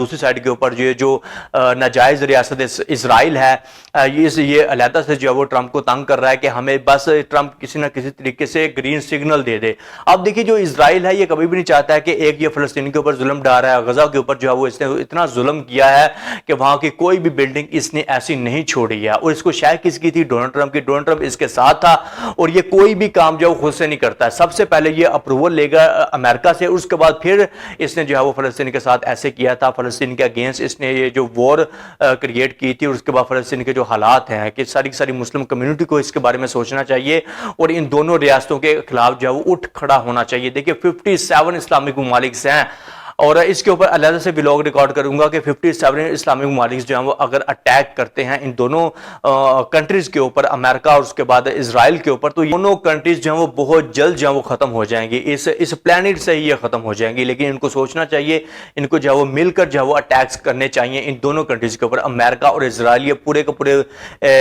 दूसरी साइड के ऊपर जो नाजायज़ रियासत इसराइल है, ये अलहदा से जो है वो ट्रंप को तंग कर रहा है कि हमें बस ट्रंप किसी ना किसी तरीके से ग्रीन सिग्नल दे दे। अब देखिए जो इसराइल है ये कभी भी नहीं चाहता है कि एक ये फ़लस्तीन के ऊपर जुल्म डाल रहा है, गज़ा के ऊपर जो है वो इसने इतना जुल्म किया है कि वहाँ की कोई भी बिल्डिंग इसने ऐसी नहीं छोड़ी है। और इसको शायद किसकी थी? डोनाल्ड ट्रंप की। डोनाल्ड ट्रंप इसके साथ था और ये कोई भी काम जो खुद से नहीं करता है। सबसे पहले ये अप्रूवल लेगा अमेरिका से, उसके बाद फिर इसने जो है वो फ़लस्तीन के साथ ऐसे किया था। फ़लस्तीन के अगेंस्ट इसने ये जो वॉर क्रिएट की थी और उसके बाद फ़लस्तीन के जो हालात हैं कि सारी सारी मुस्लिम कम्युनिटी को इसके बारे में सोचना चाहिए और इन दोनों रियासतों के खिलाफ जो है वो उठ खड़ा होना चाहिए। देखिए 57 इस्लामिक ममालिक हैं और इसके ऊपर अलग से व्लॉग रिकॉर्ड करूंगा कि 57 इस्लामिक ममालिक जो हैं वो अगर अटैक करते हैं इन दोनों कंट्रीज के ऊपर, अमेरिका और उसके बाद इजराइल के ऊपर, तो दोनों कंट्रीज जो हैं वो बहुत जल्द जो है वो खत्म हो जाएंगी। इस प्लेनेट से ही ये खत्म हो जाएंगी। लेकिन इनको सोचना चाहिए, इनको जो है वो मिलकर जो है वो अटैक्स करने चाहिए इन दोनों कंट्रीज के ऊपर, अमेरिका और इजराइल। ये पूरे के पूरे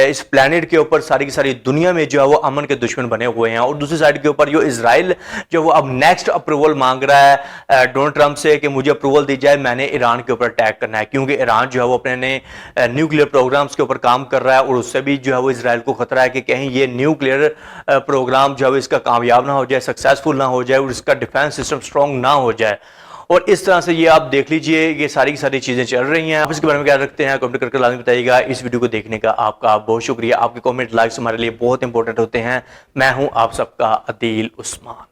इस प्लेनेट के ऊपर सारी की सारी दुनिया में जो है वो अमन के दुश्मन बने हुए हैं। और दूसरी साइड के ऊपर जो इजराइल जो वो अब नेक्स्ट अप्रूवल मांग रहा है डोनाल्ड ट्रंप से कि मुझे अप्रूवल दी जाए, मैंने ईरान के ऊपर अटैक करना है, क्योंकि ईरान जो है वो अपने न्यूक्लियर प्रोग्राम्स के ऊपर काम कर रहा है और उससे भी जो है वो इजराइल को खतरा है कि कहीं ये न्यूक्लियर प्रोग्राम जो है इसका कामयाब ना हो जाए, सक्सेसफुल ना हो जाए और इसका डिफेंस सिस्टम स्ट्रॉन्ग ना हो जाए। और इस तरह से ये आप देख लीजिए, ये सारी की सारी चीजें चल रही हैं। आप इसके बारे में क्या रखते हैं कमेंट करके लाजमी बताइएगा। इस वीडियो को देखने का आपका बहुत शुक्रिया। आपके कमेंट लाइक्स हमारे लिए बहुत इंपॉर्टेंट होते हैं। मैं हूं आप सबका अदील उस्मान।